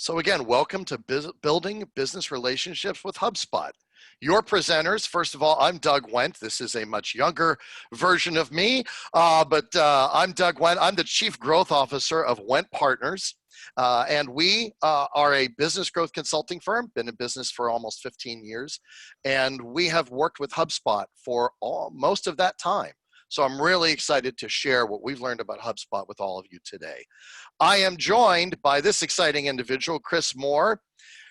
So again, welcome to Building Business Relationships with HubSpot. Your presenters, first of all, I'm Doug Wendt. This is a much younger version of me, but I'm Doug Wendt. I'm the Chief Growth Officer of Wendt Partners. And we are a business growth consulting firm, been in business for almost 15 years. And we have worked with HubSpot for most of that time. So I'm really excited to share what we've learned about HubSpot with all of you today. I am joined by this exciting individual, Chris Moore,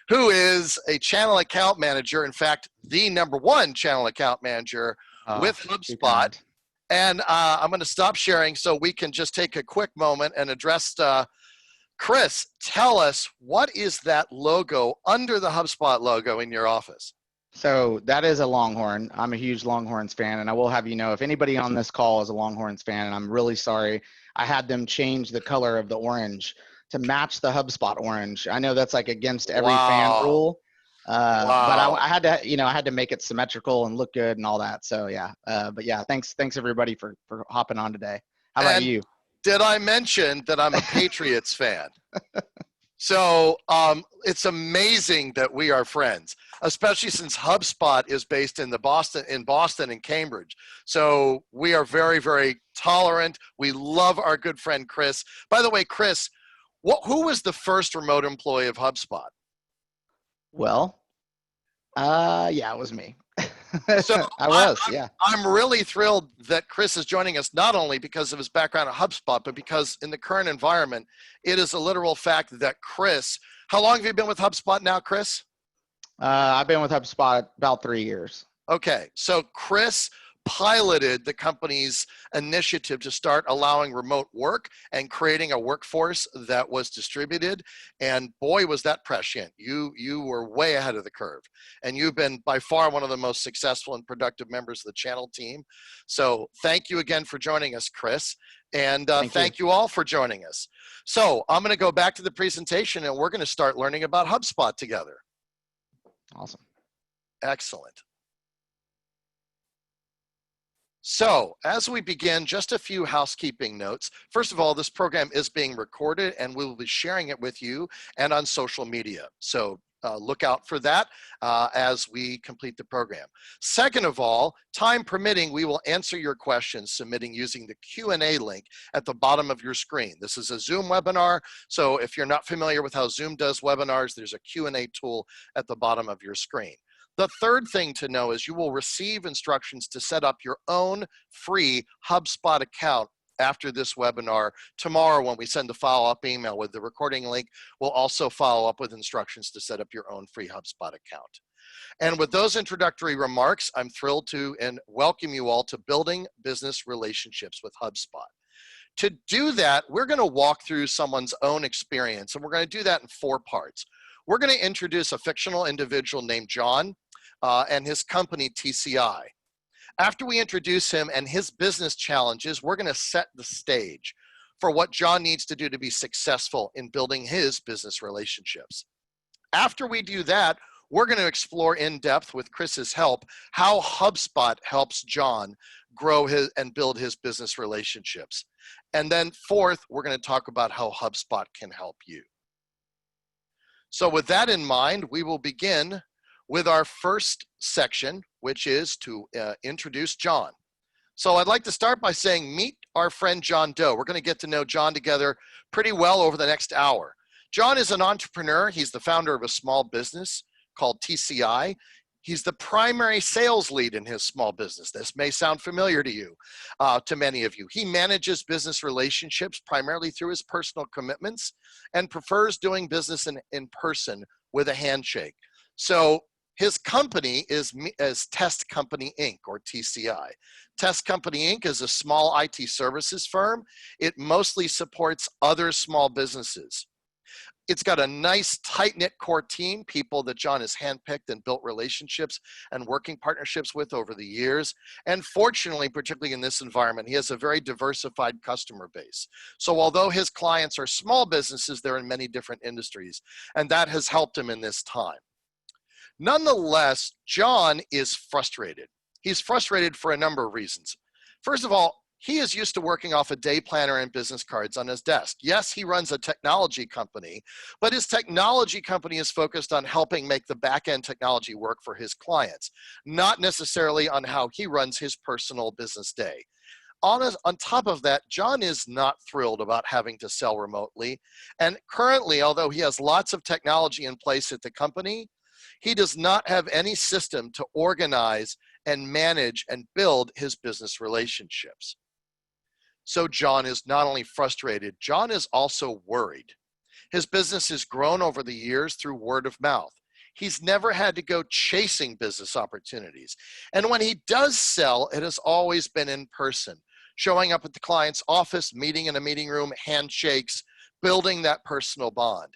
who is a channel account manager. In fact, the #1 channel account manager with HubSpot. And I'm going to stop sharing so we can just take a quick moment and address Chris. Tell us, what is that logo under the HubSpot logo in your office? So that is a Longhorn. I'm a huge Longhorns fan, and I will have you know, if anybody on this call is a Longhorns fan, and I'm really sorry, I had them change the color of the orange to match the HubSpot orange. I know that's like against every fan rule, but I had to, I had to make it symmetrical and look good and all that. So yeah, but yeah, thanks everybody for hopping on today. How about you? Did I mention that I'm a Patriots fan? So it's amazing that we are friends, especially since HubSpot is based in Boston and Cambridge. So we are very, very tolerant. We love our good friend Chris. By the way, Chris, who was the first remote employee of HubSpot? Well, yeah, it was me. So I'm really thrilled that Chris is joining us, not only because of his background at HubSpot, but because in the current environment, it is a literal fact that Chris, how long have you been with HubSpot now, Chris? I've been with HubSpot about 3 years. Okay, so Chris piloted the company's initiative to start allowing remote work and creating a workforce that was distributed. And boy, was that prescient. You were way ahead of the curve. And you've been by far one of the most successful and productive members of the channel team. So thank you again for joining us, Chris. And thank you all for joining us. So I'm going to go back to the presentation and we're going to start learning about HubSpot together. Awesome. Excellent. So as we begin, just a few housekeeping notes. First of all, this program is being recorded and we will be sharing it with you and on social media. So look out for that as we complete the program. Second of all, time permitting, we will answer your questions submitting using the Q&A link at the bottom of your screen. This is a Zoom webinar, so if you're not familiar with how Zoom does webinars, there's a Q&A tool at the bottom of your screen. The third thing to know is you will receive instructions to set up your own free HubSpot account after this webinar. Tomorrow when we send a follow-up email with the recording link, we'll also follow up with instructions to set up your own free HubSpot account. And with those introductory remarks, I'm thrilled to welcome you all to Building Business Relationships with HubSpot. To do that, we're going to walk through someone's own experience, and we're going to do that in 4 parts. We're going to introduce a fictional individual named John and his company, TCI. After we introduce him and his business challenges, we're going to set the stage for what John needs to do to be successful in building his business relationships. After we do that, we're going to explore in depth with Chris's help how HubSpot helps John grow and build his business relationships. And then fourth, we're going to talk about how HubSpot can help you. So with that in mind, we will begin with our first section, which is to introduce John. So I'd like to start by saying, meet our friend John Doe. We're going to get to know John together pretty well over the next hour. John is an entrepreneur. He's the founder of a small business called TCI. He's the primary sales lead in his small business. This may sound familiar to you, to many of you. He manages business relationships primarily through his personal commitments and prefers doing business in person with a handshake. So his company is Test Company Inc., or TCI. Test Company Inc. is a small IT services firm. It mostly supports other small businesses. It's got a nice tight-knit core team, people that John has handpicked and built relationships and working partnerships with over the years. And fortunately, particularly in this environment, he has a very diversified customer base. So although his clients are small businesses, they're in many different industries, and that has helped him in this time. Nonetheless, John is frustrated. He's frustrated for a number of reasons. First of all, He is used to working off a day planner and business cards on his desk. Yes, he runs a technology company, but his technology company is focused on helping make the back-end technology work for his clients, not necessarily on how he runs his personal business day. On top of that, John is not thrilled about having to sell remotely. And currently, although he has lots of technology in place at the company, he does not have any system to organize and manage and build his business relationships. So John is not only frustrated, John is also worried. His business has grown over the years through word of mouth. He's never had to go chasing business opportunities. And when he does sell, it has always been in person, showing up at the client's office, meeting in a meeting room, handshakes, building that personal bond.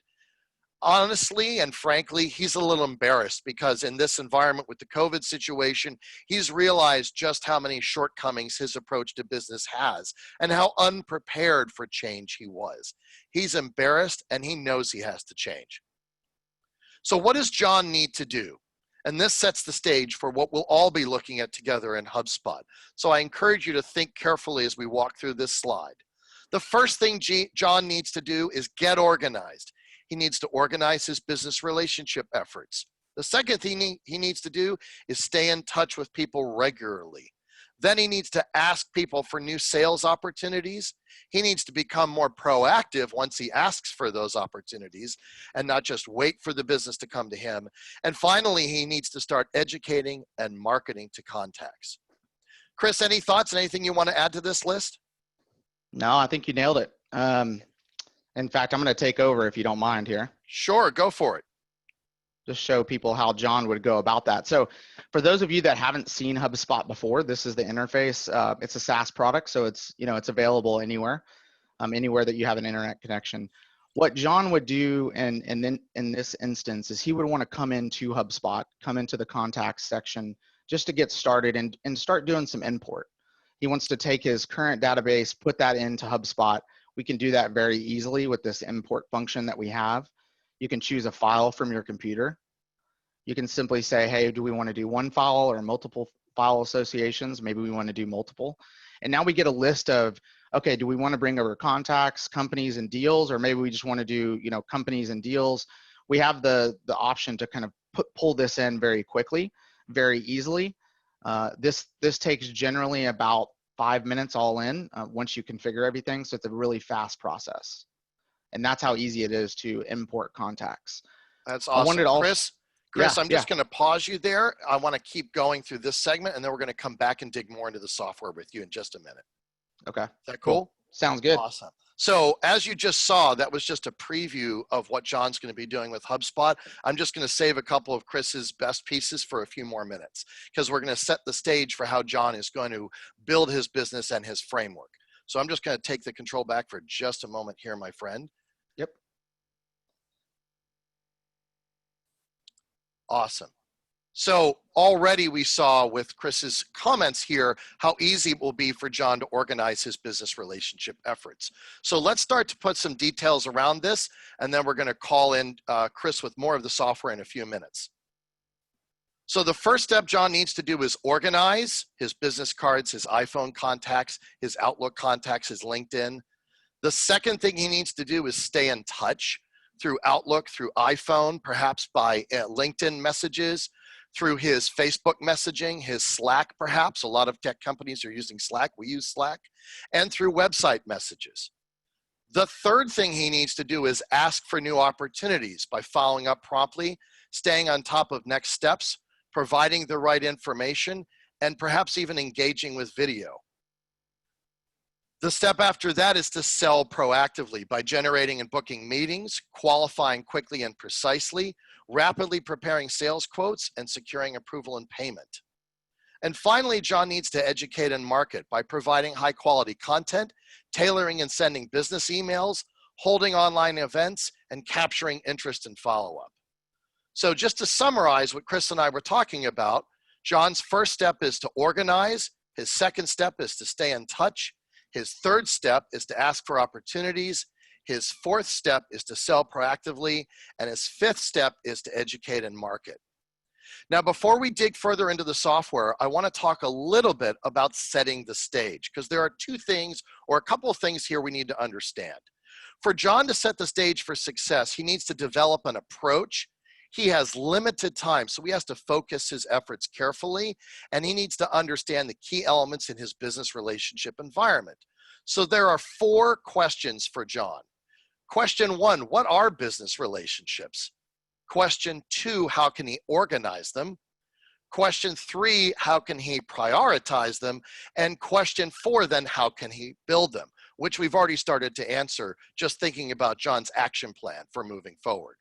Honestly and frankly, he's a little embarrassed because in this environment with the COVID situation, he's realized just how many shortcomings his approach to business has and how unprepared for change he was. He's embarrassed and he knows he has to change. So what does John need to do? And this sets the stage for what we'll all be looking at together in HubSpot. So I encourage you to think carefully as we walk through this slide. The first thing John needs to do is get organized. He needs to organize his business relationship efforts. The second thing he needs to do is stay in touch with people regularly. Then he needs to ask people for new sales opportunities. He needs to become more proactive once he asks for those opportunities and not just wait for the business to come to him. And finally, he needs to start educating and marketing to contacts. Chris, any thoughts, anything you want to add to this list? No, I think you nailed it. In fact, I'm going to take over if you don't mind here. Sure, go for it. Just show people how John would go about that. So for those of you that haven't seen HubSpot before, this is the interface. It's a SaaS product, so it's available anywhere, anywhere that you have an internet connection. What John would do and then in this instance is he would want to come into HubSpot, come into the contacts section just to get started and start doing some import. He wants to take his current database, put that into HubSpot. We can do that very easily with this import function that we have. You can choose a file from your computer. You can simply say, hey, do we want to do one file or multiple file associations? Maybe we want to do multiple. And now we get a list of, okay, do we want to bring over contacts, companies, and deals, or maybe we just want to do, companies and deals. We have the option to kind of pull this in very quickly, very easily. This takes generally about 5 minutes all in once you configure everything. So it's a really fast process. And that's how easy it is to import contacts. That's awesome. Chris, I'm just going to pause you there. I want to keep going through this segment, and then we're going to come back and dig more into the software with you in just a minute. Okay. Is that cool? Sounds good. Awesome. So as you just saw, that was just a preview of what John's going to be doing with HubSpot. I'm just going to save a couple of Chris's best pieces for a few more minutes because we're going to set the stage for how John is going to build his business and his framework. So I'm just going to take the control back for just a moment here, my friend. Yep. Awesome. So already we saw with Chris's comments here how easy it will be for John to organize his business relationship efforts. So let's start to put some details around this, and then we're going to call in Chris with more of the software in a few minutes. So the first step John needs to do is organize his business cards, his iPhone contacts, his Outlook contacts, his LinkedIn. The second thing he needs to do is stay in touch through Outlook, through iPhone, perhaps by LinkedIn messages, through his Facebook messaging, his Slack perhaps. A lot of tech companies are using Slack. We use Slack. And through website messages. The third thing he needs to do is ask for new opportunities by following up promptly, staying on top of next steps, providing the right information, and perhaps even engaging with video. The step after that is to sell proactively by generating and booking meetings, qualifying quickly and precisely, rapidly preparing sales quotes, and securing approval and payment. And finally, John needs to educate and market by providing high quality content, tailoring and sending business emails, holding online events, and capturing interest and follow-up. So just to summarize what Chris and I were talking about, John's first step is to organize. His second step is to stay in touch. His third step is to ask for opportunities. His fourth step is to sell proactively. And his fifth step is to educate and market. Now, before we dig further into the software, I want to talk a little bit about setting the stage, because there are two things or a couple of things here we need to understand. For John to set the stage for success, he needs to develop an approach. He has limited time, so he has to focus his efforts carefully, and he needs to understand the key elements in his business relationship environment. So there are 4 questions for John. Question 1, what are business relationships? Question 2, how can he organize them? Question 3, how can he prioritize them? And question 4, then how can he build them? Which we've already started to answer just thinking about John's action plan for moving forward.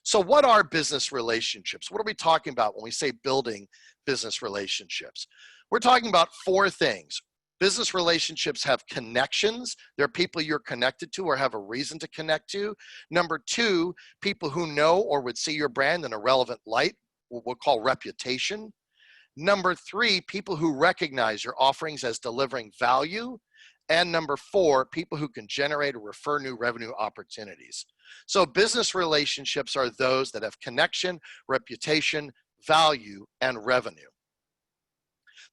So what are business relationships? What are we talking about when we say building business relationships? We're talking about 4 things. Business relationships have connections. They're people you're connected to or have a reason to connect to. Number 2, people who know or would see your brand in a relevant light, what we'll call reputation. Number 3, people who recognize your offerings as delivering value. And number 4, people who can generate or refer new revenue opportunities. So business relationships are those that have connection, reputation, value, and revenue.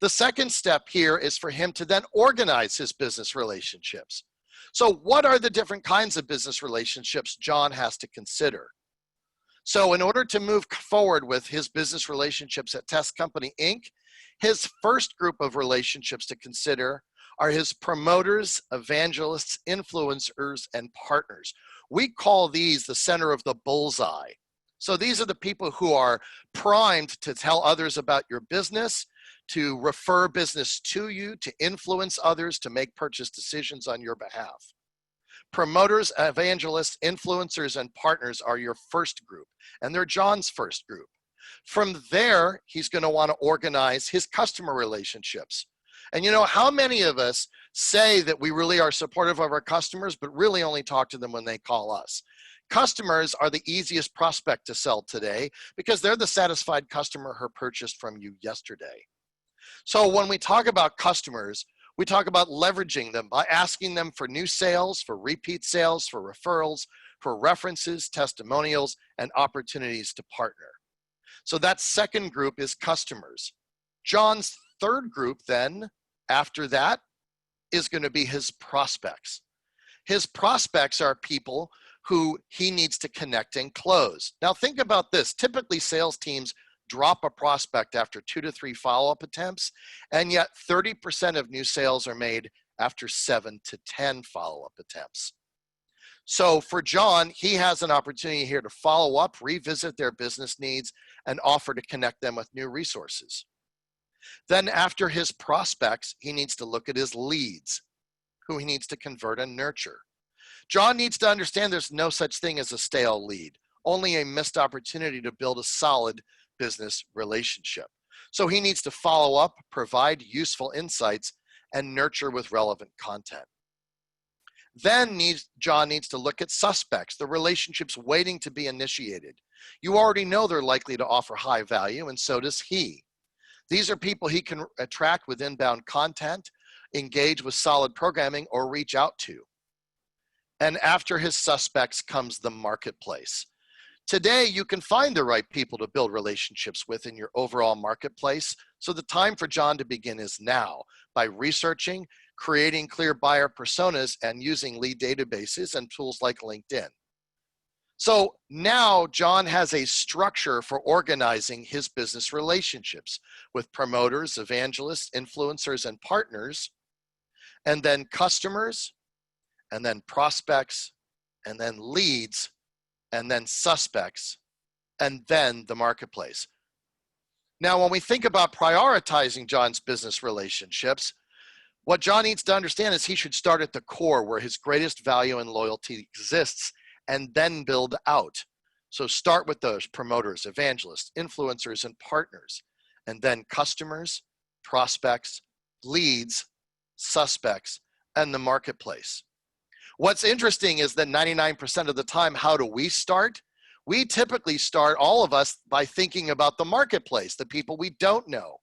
The second step here is for him to then organize his business relationships. So what are the different kinds of business relationships John has to consider? So in order to move forward with his business relationships at Test Company, Inc., his first group of relationships to consider are his promoters, evangelists, influencers, and partners. We call these the center of the bullseye. So these are the people who are primed to tell others about your business, to refer business to you, to influence others, to make purchase decisions on your behalf. Promoters, evangelists, influencers, and partners are your first group, and they're John's first group. From there, he's going to want to organize his customer relationships. And you know, how many of us say that we really are supportive of our customers, but really only talk to them when they call us? Customers are the easiest prospect to sell today because they're the satisfied customer who purchased from you yesterday. So when we talk about customers, we talk about leveraging them by asking them for new sales, for repeat sales, for referrals, for references, testimonials, and opportunities to partner. So that second group is customers. John's third group then, after that, is going to be his prospects. His prospects are people who he needs to connect and close. Now think about this. Typically sales teams drop a prospect after 2 to 3 follow-up attempts, and yet 30% of new sales are made after 7 to 10 follow-up attempts. So for John, he has an opportunity here to follow up, revisit their business needs, and offer to connect them with new resources. Then after his prospects, he needs to look at his leads, who he needs to convert and nurture. John needs to understand there's no such thing as a stale lead, only a missed opportunity to build a solid business relationship. So he needs to follow up, provide useful insights, and nurture with relevant content. Then John needs to look at suspects, the relationships waiting to be initiated. You already know they're likely to offer high value, and so does he. These are people he can attract with inbound content, engage with solid programming, or reach out to. And after his suspects comes the marketplace. Today, you can find the right people to build relationships with in your overall marketplace. So the time for John to begin is now by researching, creating clear buyer personas, and using lead databases and tools like LinkedIn. So now John has a structure for organizing his business relationships with promoters, evangelists, influencers, and partners, and then customers, and then prospects, and then leads, and then suspects, and then the marketplace. Now, when we think about prioritizing John's business relationships, what John needs to understand is he should start at the core where his greatest value and loyalty exists, and then build out. So start with those promoters, evangelists, influencers, and partners, and then customers, prospects, leads, suspects, and the marketplace. What's interesting is that 99% of the time, how do we start? We typically start, all of us, by thinking about the marketplace, the people we don't know,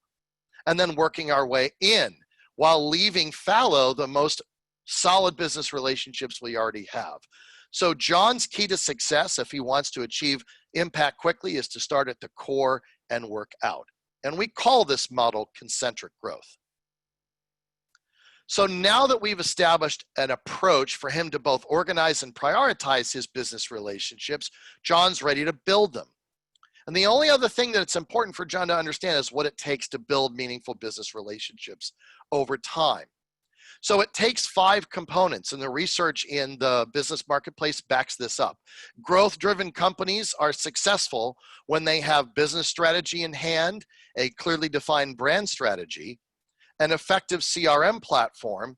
and then working our way in while leaving fallow the most solid business relationships we already have. So John's key to success, if he wants to achieve impact quickly, is to start at the core and work out. And we call this model concentric growth. So now that we've established an approach for him to both organize and prioritize his business relationships, John's ready to build them. And the only other thing that it's important for John to understand is what it takes to build meaningful business relationships over time. So it takes 5 components, and the research in the business marketplace backs this up. Growth-driven companies are successful when they have business strategy in hand, a clearly defined brand strategy, an effective CRM platform,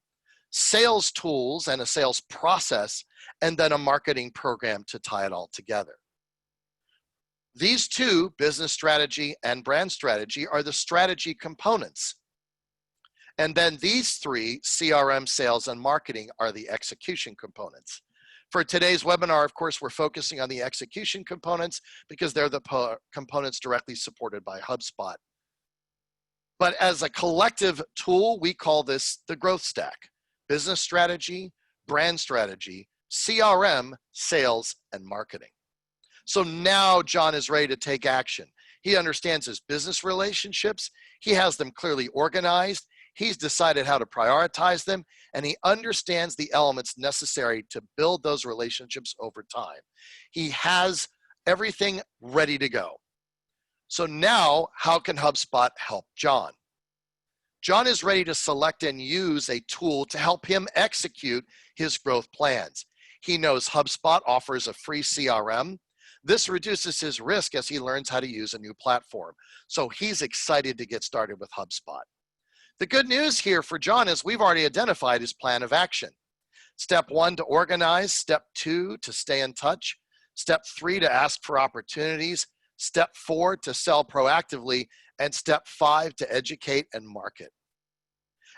sales tools and a sales process, and then a marketing program to tie it all together. These 2, business strategy and brand strategy, are the strategy components. And then these 3, CRM, sales, and marketing, are the execution components. For today's webinar, of course, we're focusing on the execution components because they're the components directly supported by HubSpot. But as a collective tool, we call this the growth stack: business strategy, brand strategy, CRM, sales, and marketing. So now John is ready to take action. He understands his business relationships. He has them clearly organized. He's decided how to prioritize them, and he understands the elements necessary to build those relationships over time. He has everything ready to go. So now, how can HubSpot help John? John is ready to select and use a tool to help him execute his growth plans. He knows HubSpot offers a free CRM. This reduces his risk as he learns how to use a new platform. So he's excited to get started with HubSpot. The good news here for John is we've already identified his plan of action. Step 1, to organize. Step 2, to stay in touch. Step 3, to ask for opportunities. Step 4, to sell proactively. And step 5, to educate and market.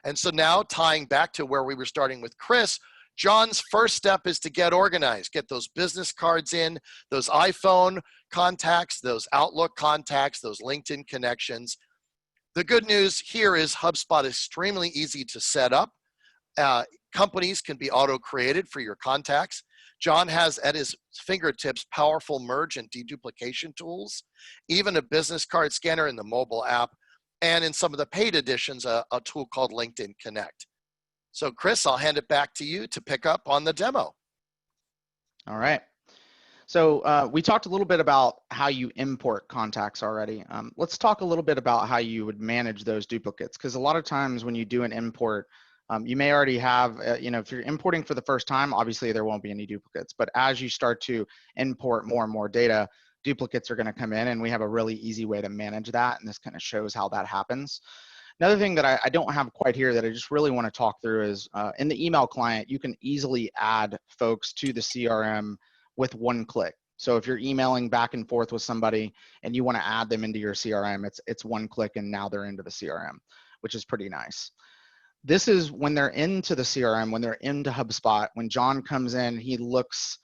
And so now, tying back to where we were starting with Chris, John's first step is to get organized, get those business cards in, those iPhone contacts, those Outlook contacts, those LinkedIn connections. The good news here is HubSpot is extremely easy to set up. Companies can be auto-created for your contacts. John has at his fingertips powerful merge and deduplication tools, even a business card scanner in the mobile app, and in some of the paid editions, a tool called LinkedIn Connect. So Chris, I'll hand it back to you to pick up on the demo. All right. So we talked a little bit about how you import contacts already. Let's talk a little bit about how you would manage those duplicates, because a lot of times when you do an import, you may already have, if you're importing for the first time, obviously there won't be any duplicates. But as you start to import more and more data, duplicates are going to come in, and we have a really easy way to manage that. And this kind of shows how that happens. Another thing that I don't have quite here that I just really want to talk through is in the email client, you can easily add folks to the CRM with one click. So if you're emailing back and forth with somebody and you want to add them into your CRM, it's one click and now they're into the CRM, which is pretty nice. This is when they're into the CRM, when they're into HubSpot, when John comes in, he looks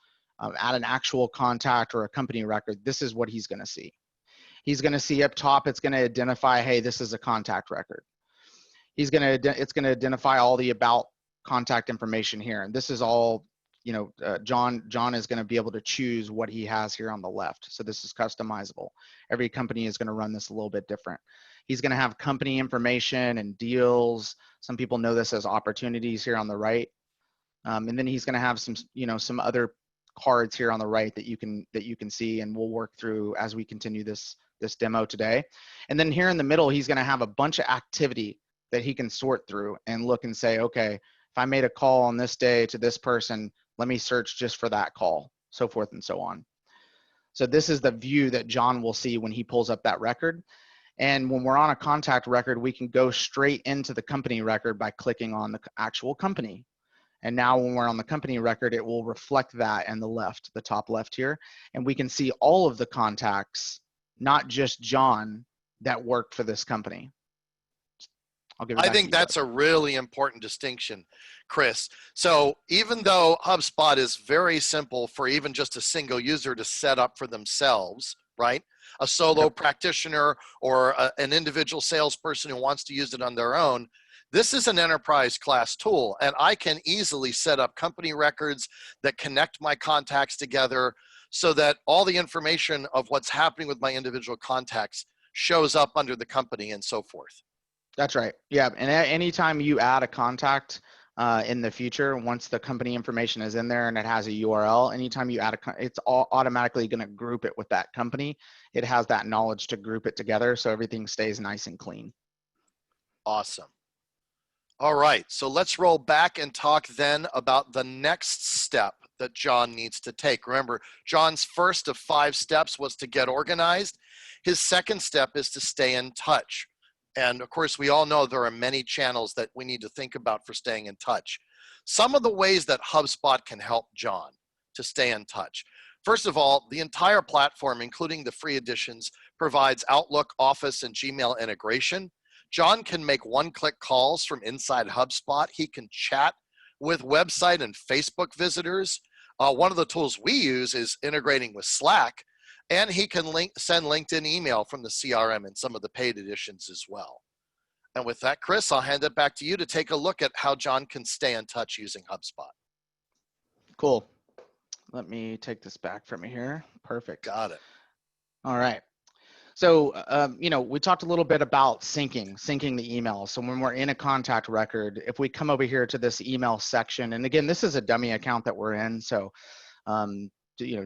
at an actual contact or a company record, this is what he's going to see. He's going to see up top, it's going to identify, hey, this is a contact record. It's going to identify all the about contact information here. And this is all, John is going to be able to choose what he has here on the left. So this is customizable. Every company is going to run this a little bit different. He's going to have company information and deals. Some people know this as opportunities here on the right. And then he's going to have some other cards here on the right that you can see, and we'll work through as we continue this demo today. And then here in the middle, he's going to have a bunch of activity that he can sort through and look and say, okay, if I made a call on this day to this person, let me search just for that call, so forth and so on. So this is the view that John will see when he pulls up that record. And when we're on a contact record, we can go straight into the company record by clicking on the actual company. And now when we're on the company record, it will reflect that in the top left here. And we can see all of the contacts, not just John, that worked for this company. I think that's a really important distinction, Chris. So even though HubSpot is very simple for even just a single user to set up for themselves, right? A solo practitioner or an individual salesperson who wants to use it on their own, this is an enterprise class tool, and I can easily set up company records that connect my contacts together so that all the information of what's happening with my individual contacts shows up under the company and so forth. That's right. Yeah. And anytime you add a contact in the future, once the company information is in there and it has a URL, anytime you add it's automatically going to group it with that company. It has that knowledge to group it together, so everything stays nice and clean. Awesome. All right, so let's roll back and talk then about the next step that John needs to take. Remember, John's first of 5 steps was to get organized. His second step is to stay in touch. And of course, we all know there are many channels that we need to think about for staying in touch. Some of the ways that HubSpot can help John to stay in touch. First of all, the entire platform, including the free editions, provides Outlook, Office, and Gmail integration. John can make one-click calls from inside HubSpot. He can chat with website and Facebook visitors. One of the tools we use is integrating with Slack, and he can send LinkedIn email from the CRM in some of the paid editions as well. And with that, Chris, I'll hand it back to you to take a look at how John can stay in touch using HubSpot. Cool. Let me take this back from here. Perfect. Got it. All right. So, we talked a little bit about syncing the email. So when we're in a contact record, if we come over here to this email section, and again, this is a dummy account that we're in. So,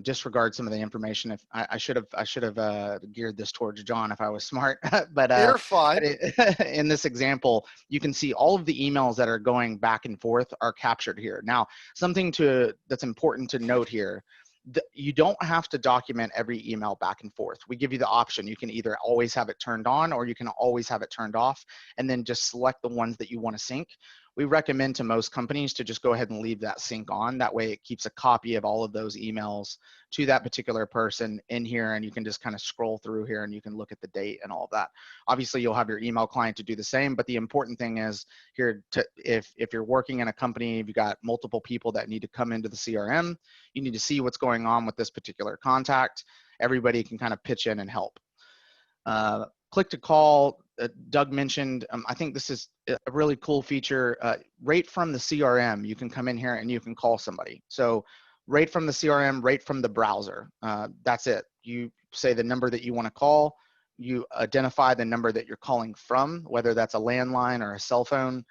disregard some of the information. If I should have geared this towards John if I was smart, but You're fine. in this example, you can see all of the emails that are going back and forth are captured here. Now, something that's important to note here. You don't have to document every email back and forth. We give you the option. You can either always have it turned on or you can always have it turned off, and then just select the ones that you want to sync. We recommend to most companies to just go ahead and leave that sync on. That way it keeps a copy of all of those emails to that particular person in here, and you can just kind of scroll through here and you can look at the date and all of that. Obviously, you'll have your email client to do the same, but the important thing is here, if you're working in a company, if you've got multiple people that need to come into the CRM, you need to see what's going on with this particular contact. Everybody can kind of pitch in and help. Click to call, Doug mentioned, I think this is a really cool feature. Right from the CRM, you can come in here and you can call somebody. So right from the CRM, right from the browser, that's it. You say the number that you want to call, you identify the number that you're calling from, whether that's a landline or a cell phone.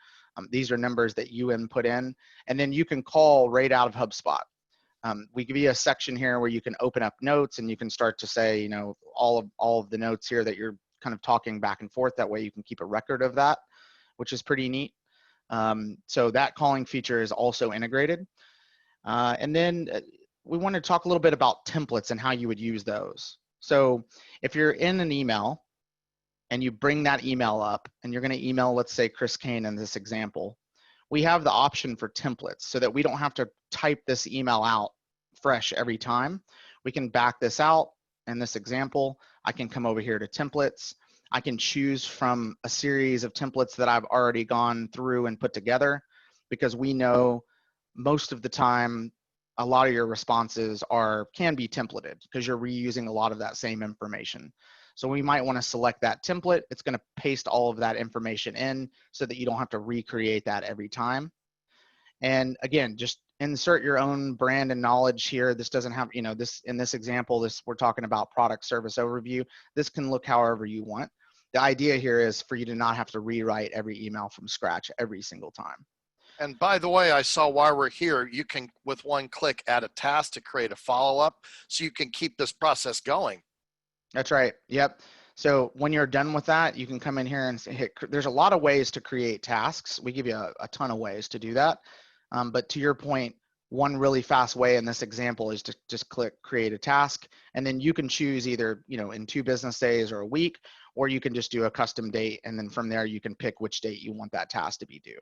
These are numbers that you input in, and then you can call right out of HubSpot. We give you a section here where you can open up notes and you can start to say, all of the notes here that you're kind of talking back and forth. That way you can keep a record of that, which is pretty neat. So that calling feature is also integrated. And then we want to talk a little bit about templates and how you would use those. So if you're in an email and you bring that email up and you're going to email, let's say Chris Kane in this example, we have the option for templates so that we don't have to type this email out fresh every time. We can back this out. In this example, I can come over here to templates. I can choose from a series of templates that I've already gone through and put together, because we know most of the time a lot of your responses can be templated because you're reusing a lot of that same information. So we might want to select that template. It's going to paste all of that information in so that you don't have to recreate that every time. And again, just insert your own brand and knowledge here. This doesn't have, this in this example, we're talking about product service overview. This can look however you want. The idea here is for you to not have to rewrite every email from scratch every single time. And by the way, I saw while we're here, you can, with one click, add a task to create a follow-up so you can keep this process going. That's right. Yep. So when you're done with that, you can come in here and hit, there's a lot of ways to create tasks. We give you a ton of ways to do that. But to your point, one really fast way in this example is to just click create a task. And then you can choose either, in 2 business days or a week, or you can just do a custom date. And then from there, you can pick which date you want that task to be due.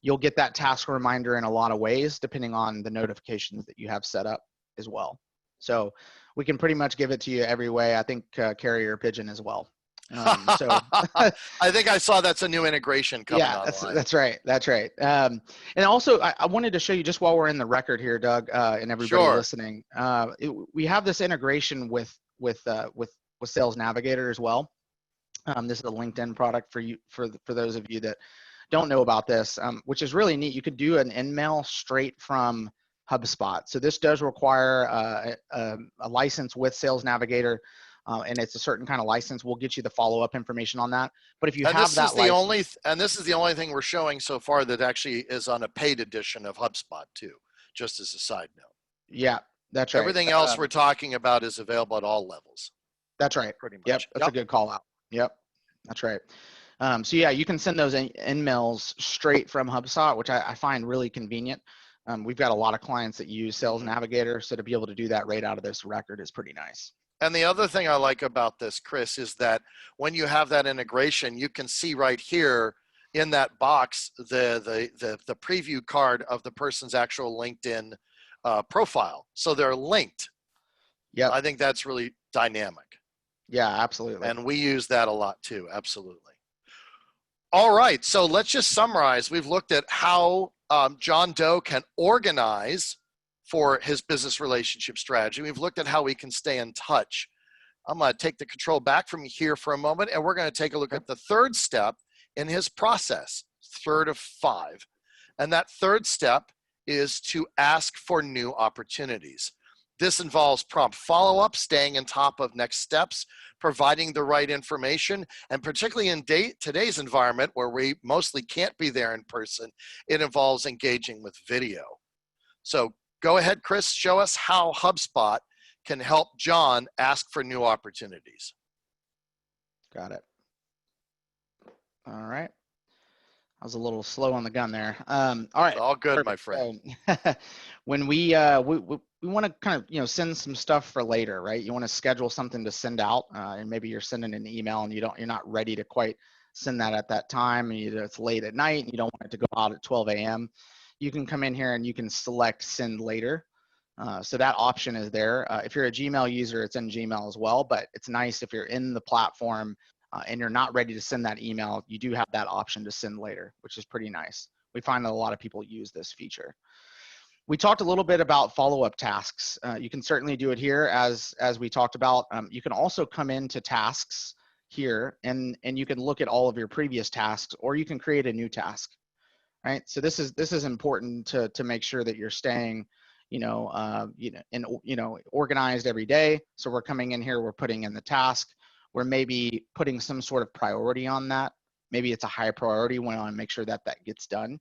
You'll get that task reminder in a lot of ways, depending on the notifications that you have set up as well. So we can pretty much give it to you every way. I think carrier pigeon as well. I think I saw that's a new integration coming online. That's right. That's right. And also, I wanted to show you just while we're in the record here, Doug, and everybody listening. We have this integration with Sales Navigator as well. This is a LinkedIn product for you, for those of you that don't know about this, which is really neat. You could do an in-mail straight from HubSpot. So this does require a license with Sales Navigator. and it's a certain kind of license, we'll get you the follow-up information on that. But if you And have this is that the license, only thing we're showing so far that actually is on a paid edition of HubSpot too, just as a side note. yeah, that's right. Everything else we're talking about is available at all levels. That's right. Pretty Yep, much. that's a good call out. Yep, that's right. So yeah, you can send those in-mails straight from HubSpot, which I find really convenient. We've got a lot of clients that use Sales Navigator, so to be able to do that right out of this record is pretty nice. And the other thing I like about this, Chris, is that when you have that integration, you can see right here in that box the preview card of the person's actual LinkedIn profile. So they're linked. Yep. I think that's really dynamic. Yeah, absolutely. And we use that a lot too. Absolutely. All right. So let's just summarize. We've looked at how John Doe can organize for his business relationship strategy. We've looked at how we can stay in touch. I'm going to take the control back from here for a moment, and we're going to take a look at the third step in his process, third of 5. And that third step is to ask for new opportunities. This involves prompt follow-up, staying on top of next steps, providing the right information, and particularly in today's environment where we mostly can't be there in person, it involves engaging with video. So go ahead, Chris, show us how HubSpot can help John ask for new opportunities. Got it. All right. I was a little slow on the gun there. All right. It's all good, Perfect. my friend. So, when we want to kind of send some stuff for later, right? You want to schedule something to send out, and maybe you're sending an email and you're not ready to quite send that at that time, and it's late at night and you don't want it to go out at 12 a.m. You can come in here and you can select send later. So that option is there. If you're a Gmail user, it's in Gmail as well, but it's nice if you're in the platform and you're not ready to send that email, you do have that option to send later, which is pretty nice. We find that a lot of people use this feature. We talked a little bit about follow-up tasks. You can certainly do it here as we talked about. You can also come into tasks here and you can look at all of your previous tasks, or you can create a new task, right? So this is important to make sure that you're staying organized every day. So we're coming in here, we're putting in the task, we're maybe putting some sort of priority on that. Maybe it's a high priority, we want to make sure that gets done.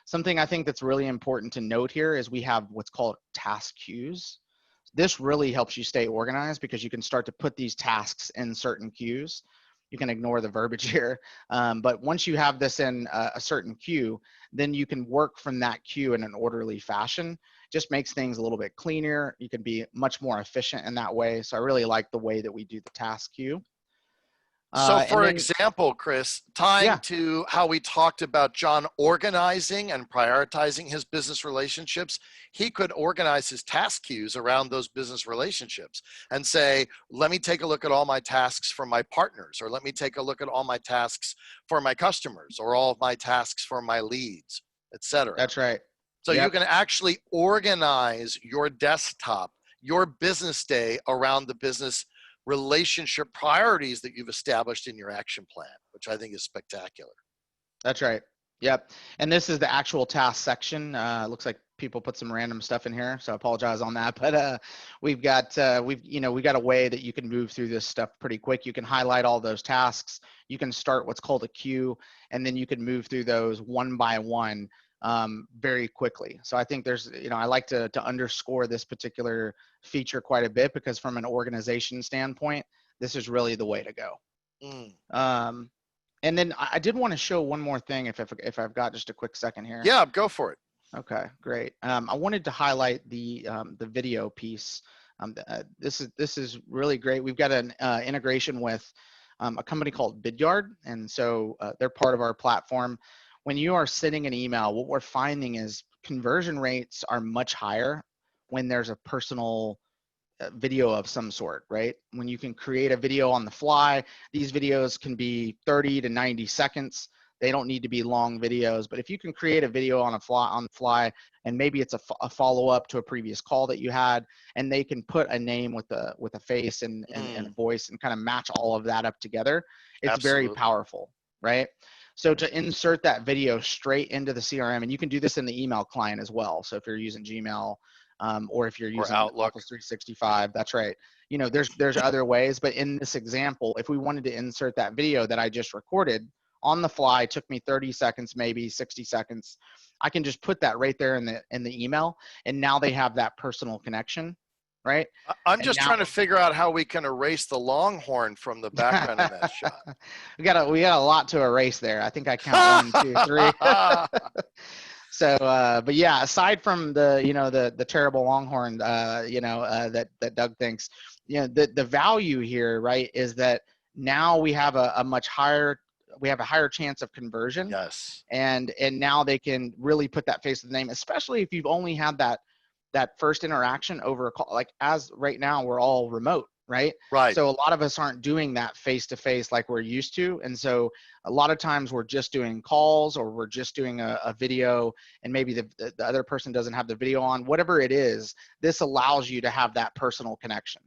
Something I think that's really important to note here is we have what's called task queues. This really helps you stay organized because you can start to put these tasks in certain queues. You can ignore the verbiage here, but once you have this in a certain queue, then you can work from that queue in an orderly fashion. Just makes things a little bit cleaner. You can be much more efficient in that way. So I really like the way that we do the task queue. So for example, Chris, tying to how we talked about John organizing and prioritizing his business relationships, he could organize his task queues around those business relationships and say, let me take a look at all my tasks for my partners, or let me take a look at all my tasks for my customers, or all of my tasks for my leads, etc. That's right. So you can actually organize your desktop, your business day around the business relationship priorities that you've established in your action plan, which I think is spectacular. That's right. Yep. And this is the actual task section. Looks like people put some random stuff in here, so I apologize on that. But we've got a way that you can move through this stuff pretty quick. You can highlight all those tasks. You can start what's called a queue, and then you can move through those one by one very quickly. So I think there's, I like to underscore this particular feature quite a bit, because from an organization standpoint, this is really the way to go. And then I did want to show one more thing if I've got just a quick second here. Yeah, go for it. Okay, great. I wanted to highlight the video piece. This is really great. We've got an integration with a company called Vidyard, and so they're part of our platform. When you are sending an email, what we're finding is conversion rates are much higher when there's a personal video of some sort, right? When you can create a video on the fly, these videos can be 30 to 90 seconds. They don't need to be long videos, but if you can create a video on the fly, and maybe it's a follow-up to a previous call that you had, and they can put a name with a face and a voice and kind of match all of that up together, it's very powerful, right? So to insert that video straight into the CRM, and you can do this in the email client as well. So if you're using Gmail, or if you're Or using Outlook. Office 365, that's right. You know, there's other ways, but in this example, if we wanted to insert that video that I just recorded on the fly, took me 30 seconds, maybe 60 seconds, I can just put that right there in the email, and now they have that personal connection, right? I'm And just now trying to figure out how we can erase the longhorn from the background of that shot. we got a lot to erase there. I think I count 1, 2, 3. So, but yeah, aside from the, you know, the terrible longhorn, you know, that Doug thinks, you know, the value here, right, is that now we have a much higher, we have a higher chance of conversion. Yes. And now they can really put that face to the name, especially if you've only had that first interaction over a call. Like, as right now, we're all remote, right? Right. So a lot of us aren't doing that face to face like we're used to. And so a lot of times we're just doing calls, or we're just doing a video, and maybe the other person doesn't have the video on. Whatever it is, this allows you to have that personal connection.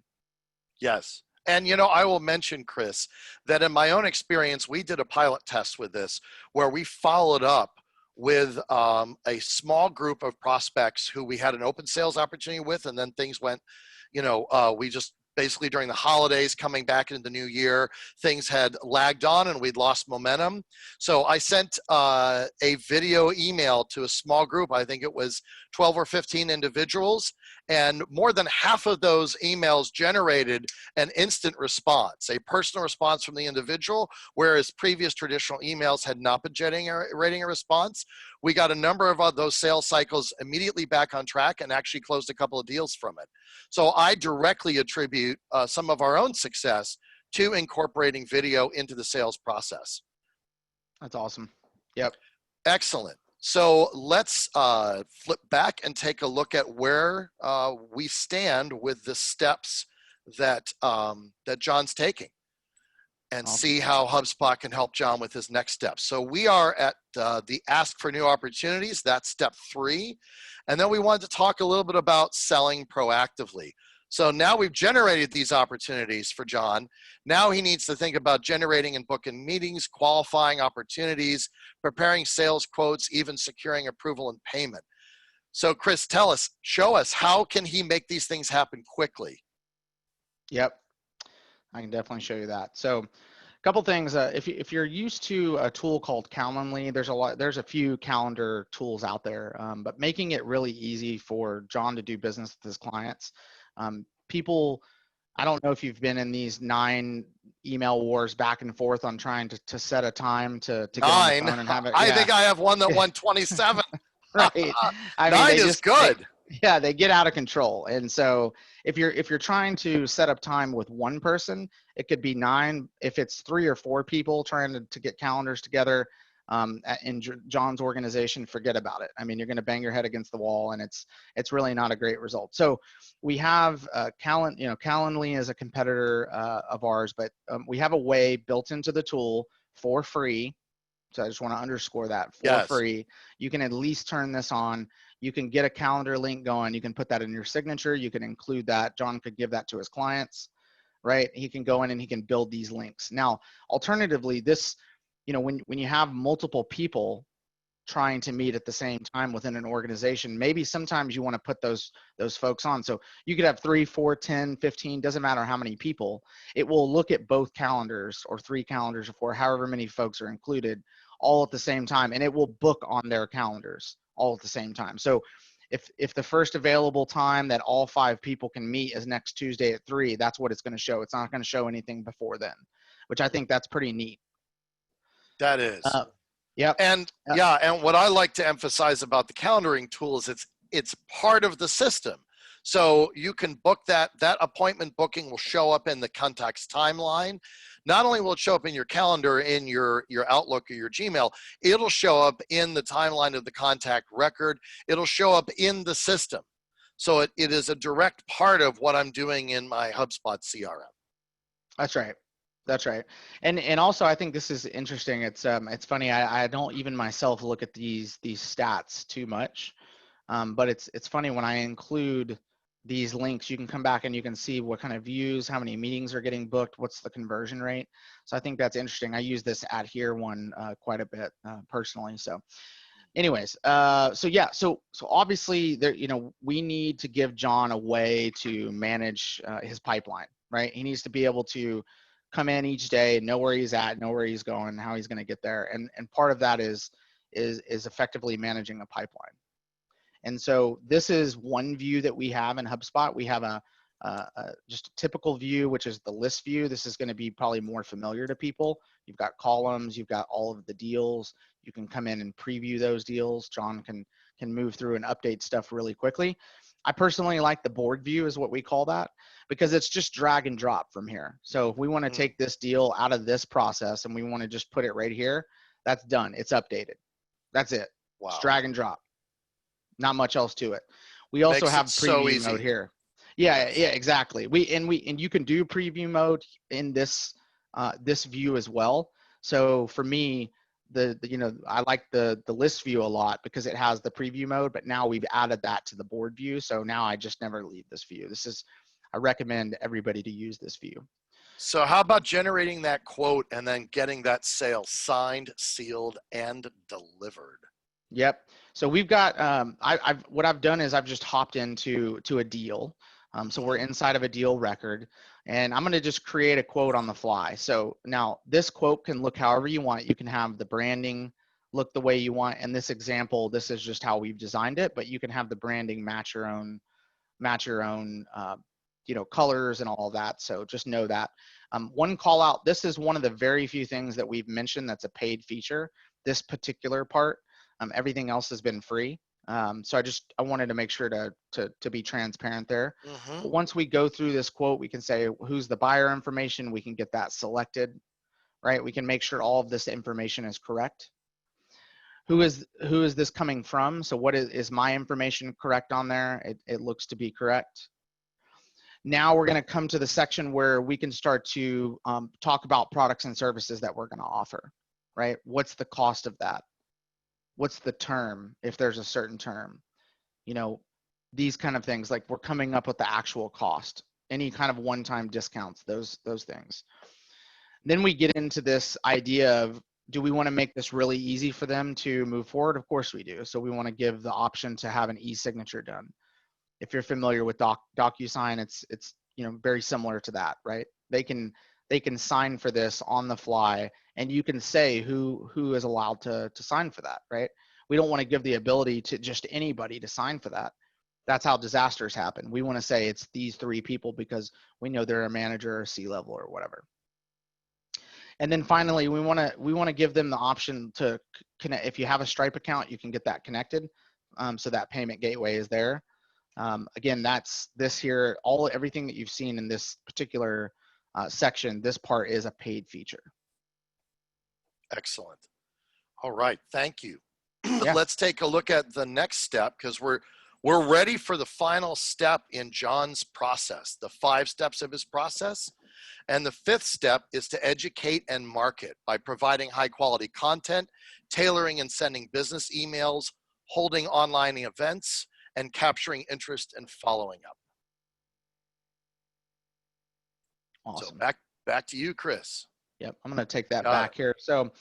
Yes. And, you know, I will mention, Chris, that in my own experience, we did a pilot test with this where we followed up with a small group of prospects who we had an open sales opportunity with, and then things went, you know, we just basically during the holidays coming back into the new year, things had lagged on and we'd lost momentum. So I sent a video email to a small group. I think it was 12 or 15 individuals, and more than half of those emails generated an instant response, a personal response from the individual, whereas previous traditional emails had not been generating a response. We got a number of those sales cycles immediately back on track and actually closed a couple of deals from it. So I directly attribute some of our own success to incorporating video into the sales process. That's awesome. Yep. Excellent. So let's flip back and take a look at where we stand with the steps that that John's taking, and Awesome. see how HubSpot can help John with his next steps. So we are at the ask for new opportunities. That's step 3. And then we wanted to talk a little bit about selling proactively. So now we've generated these opportunities for John. Now he needs to think about generating and booking meetings, qualifying opportunities, preparing sales quotes, even securing approval and payment. So Chris, tell us, show us, how can he make these things happen quickly? Yep. I can definitely show you that. So a couple things. If you're used to a tool called Calendly, there's a few calendar tools out there, but making it really easy for John to do business with his clients. People, I don't know if you've been in these 9 email wars back and forth on trying to set a time to get on the phone and have it. I Yeah. think I have one that won 27. Right. I mean, 9 is good. They get out of control. And so if you're trying to set up time with one person, it could be 9. If it's 3 or 4 people trying to get calendars together in John's organization, forget about it. I mean, you're going to bang your head against the wall, and it's really not a great result. So we have Calendly is a competitor of ours, but we have a way built into the tool for free. So I just want to underscore that, for free. You can at least turn this on. You can get a calendar link going. You can put that in your signature. You can include that. John could give that to his clients, right? He can go in and he can build these links. Now, alternatively, this, you know, when you have multiple people trying to meet at the same time within an organization, maybe sometimes you want to put those folks on. So you could have 3, 4, 10, 15, doesn't matter how many people. It will look at both calendars, or 3 calendars, or 4, however many folks are included, all at the same time, and it will book on their calendars all at the same time. So if the first available time that all 5 people can meet is next Tuesday at 3, that's what it's going to show. It's not going to show anything before then, which I think that's pretty neat. That is. Yep. And yeah, and what I like to emphasize about the calendaring tool is it's part of the system. So you can book that appointment booking will show up in the contact's timeline. Not only will it show up in your calendar, in your Outlook or your Gmail, it'll show up in the timeline of the contact record. It'll show up in the system. So it is a direct part of what I'm doing in my HubSpot CRM. That's right. That's right. And also, I think this is interesting. It's funny. I don't even myself look at these stats too much, but it's funny when I include these links. You can come back and you can see what kind of views, how many meetings are getting booked, what's the conversion rate. So I think that's interesting. I use this at here one quite a bit personally. So anyways, so yeah, so obviously there, you know, we need to give John a way to manage his pipeline, right? He needs to be able to come in each day, know where he's at, know where he's going, how he's going to get there, and part of that is effectively managing a pipeline. And so this is one view that we have in HubSpot. We have just a typical view, which is the list view. This is going to be probably more familiar to people. You've got columns, you've got all of the deals. You can come in and preview those deals. John can move through and update stuff really quickly. I personally like the board view is what we call that, because it's just drag and drop from here. So if we want to take this deal out of this process and we want to just put it right here, that's done. It's updated. That's it. Wow. It's drag and drop. Not much else to it. We also have preview mode here. Yeah, yeah, exactly. And you can do preview mode in this this view as well. So for me, the you know, I like the list view a lot because it has the preview mode, but now we've added that to the board view. So now I just never leave this view. I recommend everybody to use this view. So how about generating that quote and then getting that sale signed, sealed, and delivered? Yep. So we've got, what I've done is I've just hopped into a deal. So we're inside of a deal record, and I'm going to just create a quote on the fly. So now this quote can look however you want. You can have the branding look the way you want. In this example, this is just how we've designed it, but you can have the branding match your own, you know, colors and all of that. So just know that. One call out, this is one of the very few things that we've mentioned that's a paid feature, this particular part. Everything else has been free. So I wanted to make sure to be transparent there. But once we go through this quote, we can say who's the buyer information. We can get that selected, right? We can make sure all of this information is correct. Who is this coming from? So what is my information correct on there? It looks to be correct. Now we're going to come to the section where we can start to talk about products and services that we're going to offer, right? What's the cost of that? What's the term, if there's a certain term? You know, these kind of things, like we're coming up with the actual cost, any kind of one-time discounts, those things. Then we get into this idea of, do we want to make this really easy for them to move forward? Of course we do. So we want to give the option to have an e-signature done. If you're familiar with DocuSign, it's you know, very similar to that, right? They can sign for this on the fly, and you can say who is allowed to sign for that, right? We don't want to give the ability to just anybody to sign for that. That's how disasters happen. We want to say it's these 3 people because we know they're a manager or C-level or whatever. And then finally, we want to give them the option to connect. If you have a Stripe account, you can get that connected, so that payment gateway is there. Again, that's this here. Everything that you've seen in this particular section, this part is a paid feature. Excellent. All right, thank you. Yeah. Let's take a look at the next step, because we're ready for the final step in John's process, the 5 steps of his process. And the 5th step is to educate and market by providing high quality content, tailoring and sending business emails, holding online events, and capturing interest and following up. Awesome. So back to you, Chris. Yep, I'm going to take that back here. So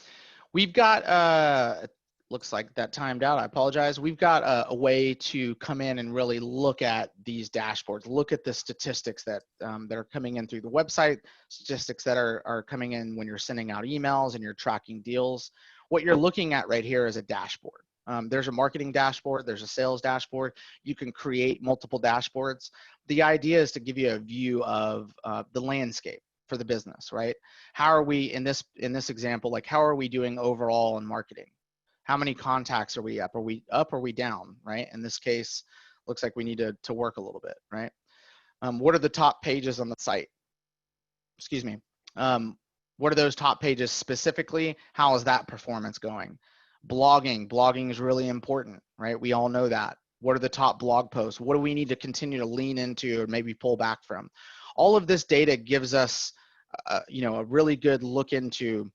we've got, looks like that timed out. I apologize. We've got a way to come in and really look at these dashboards, look at the statistics that are coming in through the website, statistics that are coming in when you're sending out emails and you're tracking deals. What you're looking at right here is a dashboard. There's a marketing dashboard, there's a sales dashboard. You can create multiple dashboards. The idea is to give you a view of the landscape for the business, right? How are we in this example, like how are we doing overall in marketing? How many contacts are we up? Are we up or are we down, right? In this case, looks like we need to work a little bit, right? What are the top pages on the site? Excuse me. What are those top pages specifically? How is that performance going? Blogging is really important, right? We all know that. What are the top blog posts? What do we need to continue to lean into or maybe pull back from? All of this data gives us, you know, a really good look into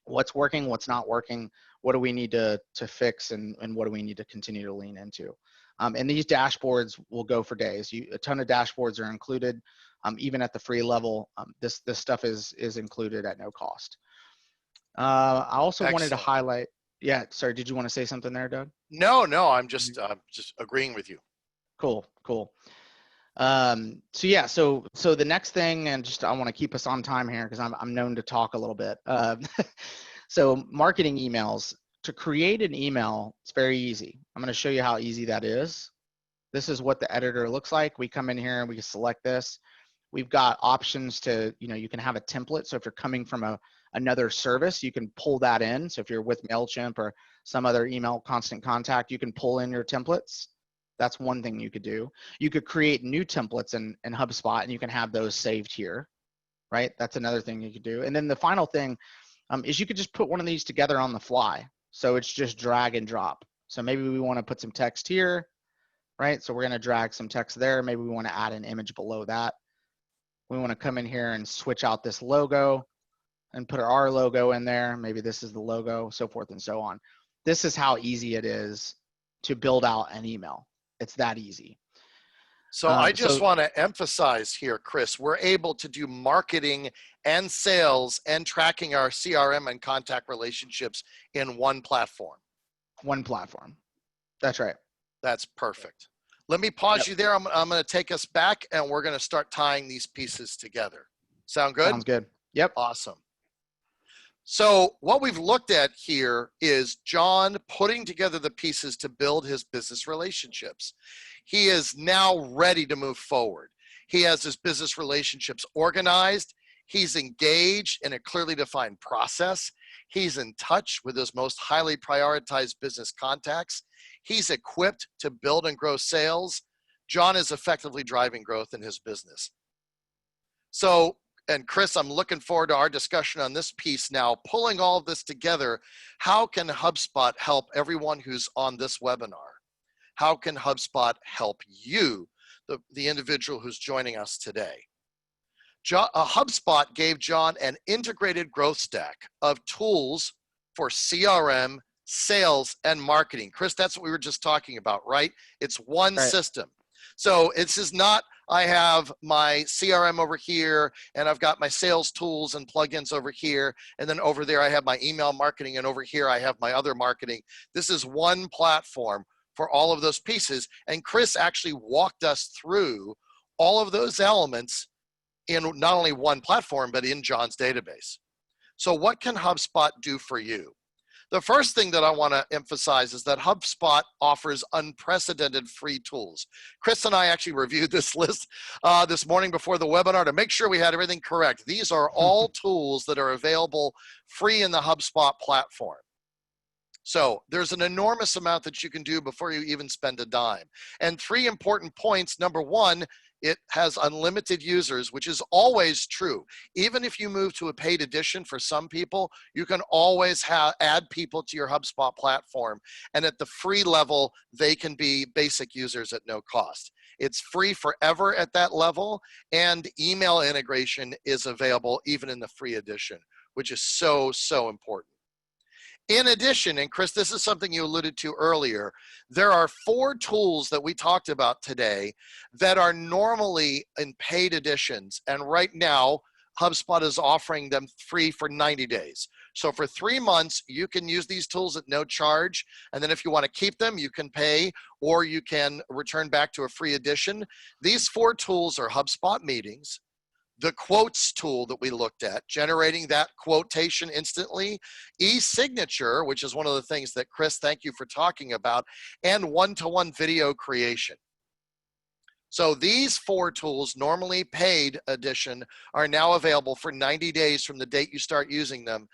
what's working, what's not working, what do we need to fix, and what do we need to continue to lean into. And these dashboards will go for days. A ton of dashboards are included, even at the free level. This stuff is included at no cost. I also wanted to highlight, Yeah, sorry, did you want to say something there, Doug? No, no, I'm just agreeing with you. Cool, cool. So yeah, so the next thing, and just I want to keep us on time here because I'm known to talk a little bit. So marketing emails. To create an email, it's very easy. I'm going to show you how easy that is. This is what the editor looks like. We come in here and we can select this. We've got options to, you can have a template. So if you're coming from another service, you can pull that in. So if you're with MailChimp or some other email constant contact, you can pull in your templates. That's one thing you could do. You could create new templates in HubSpot and you can have those saved here, right? That's another thing you could do. And then the final thing is you could just put one of these together on the fly. So it's just drag and drop. So maybe we want to put some text here, right? So we're going to drag some text there. Maybe we want to add an image below that. We want to come in here and switch out this logo and put our logo in there. Maybe this is the logo, so forth and so on. This is how easy it is to build out an email. It's that easy. So I just want to emphasize here, Chris, we're able to do marketing and sales and tracking our CRM and contact relationships in one platform. One platform. That's right. That's perfect. Let me pause you there. I'm going to take us back and we're going to start tying these pieces together. Sound good? Sounds good. Yep. Awesome. So what we've looked at here is John putting together the pieces to build his business relationships. He is now ready to move forward. He has his business relationships organized. He's engaged in a clearly defined process. He's in touch with his most highly prioritized business contacts. He's equipped to build and grow sales. John is effectively driving growth in his business. So, and Chris, I'm looking forward to our discussion on this piece now. Pulling all of this together, how can HubSpot help everyone who's on this webinar? How can HubSpot help you, the individual who's joining us today? HubSpot gave John an integrated growth stack of tools for CRM, sales, and marketing. Chris, that's what we were just talking about, right? It's one system. So this is not, I have my CRM over here, and I've got my sales tools and plugins over here, and then over there I have my email marketing, and over here I have my other marketing. This is one platform for all of those pieces. And Chris actually walked us through all of those elements in not only one platform, but in John's database. So what can HubSpot do for you? The first thing that I want to emphasize is that HubSpot offers unprecedented free tools. Chris and I actually reviewed this list this morning before the webinar to make sure we had everything correct. These are all tools that are available free in the HubSpot platform. So there's an enormous amount that you can do before you even spend a dime. And 3 important points. Number 1, it has unlimited users, which is always true. Even if you move to a paid edition for some people, you can always add people to your HubSpot platform. And at the free level, they can be basic users at no cost. It's free forever at that level, and email integration is available even in the free edition, which is so, so important. In addition, and Chris, this is something you alluded to earlier, there are 4 tools that we talked about today that are normally in paid editions. And right now, HubSpot is offering them free for 90 days. So for 3 months, you can use these tools at no charge. And then if you want to keep them, you can pay, or you can return back to a free edition. These 4 tools are HubSpot Meetings, the quotes tool that we looked at, generating that quotation instantly, e-signature, which is one of the things that Chris, thank you for talking about, and one-to-one video creation. So these 4 tools, normally paid edition, are now available for 90 days from the date you start using them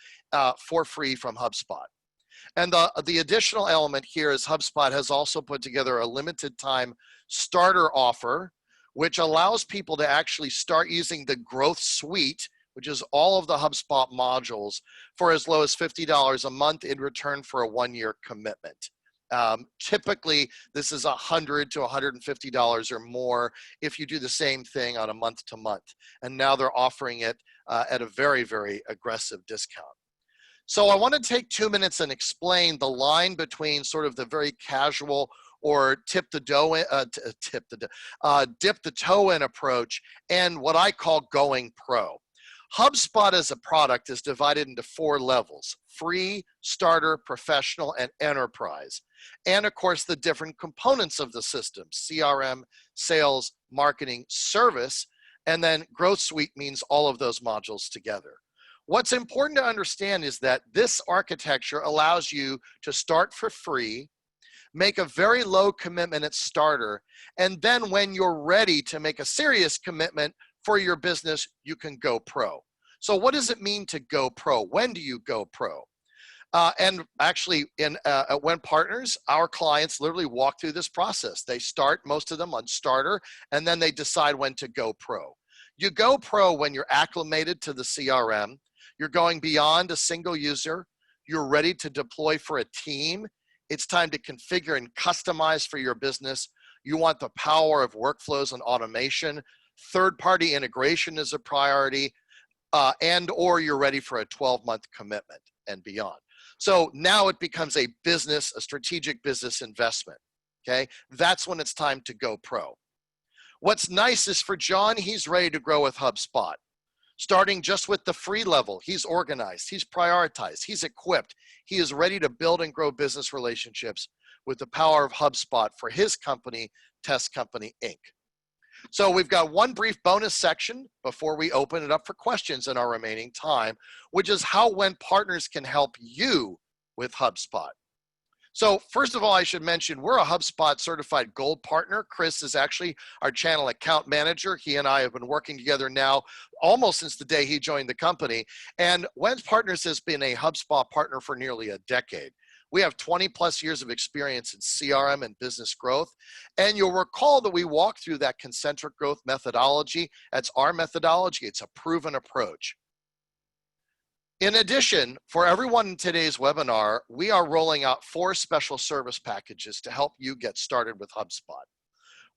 for free from HubSpot. And the additional element here is HubSpot has also put together a limited time starter offer, which allows people to actually start using the Growth Suite, which is all of the HubSpot modules, for as low as $50 a month in return for a 1-year commitment. Typically, this is $100 to $150 or more if you do the same thing on a month-to-month. And now they're offering it at a very, very aggressive discount. So I want to take 2 minutes and explain the line between sort of the very casual or dip the toe in approach and what I call going pro. HubSpot as a product is divided into 4 levels: free, starter, professional, and enterprise. And of course, the different components of the system: CRM, sales, marketing, service, and then Growth Suite means all of those modules together. What's important to understand is that this architecture allows you to start for free, make a very low commitment at starter, and then when you're ready to make a serious commitment for your business, you can go pro. So what does it mean to go pro? When do you go pro? And actually, at Wendt Partners, our clients literally walk through this process. They start, most of them, on starter, and then they decide when to go pro. You go pro when you're acclimated to the CRM, you're going beyond a single user, you're ready to deploy for a team, it's time to configure and customize for your business, you want the power of workflows and automation, third-party integration is a priority, and or you're ready for a 12-month commitment and beyond. So now it becomes a business, a strategic business investment, okay? That's when it's time to go pro. What's nice is for John, he's ready to grow with HubSpot. Starting just with the free level, he's organized, he's prioritized, he's equipped, he is ready to build and grow business relationships with the power of HubSpot for his company, Test Company, Inc. So we've got one brief bonus section before we open it up for questions in our remaining time, which is how Wendt Partners can help you with HubSpot. So first of all, I should mention we're a HubSpot certified gold partner. Chris is actually our channel account manager. He and I have been working together now almost since the day he joined the company. And Wendt Partners has been a HubSpot partner for nearly a decade. We have 20 plus years of experience in CRM and business growth. And you'll recall that we walked through that concentric growth methodology. That's our methodology. It's a proven approach. In addition, for everyone in today's webinar, we are rolling out 4 special service packages to help you get started with HubSpot.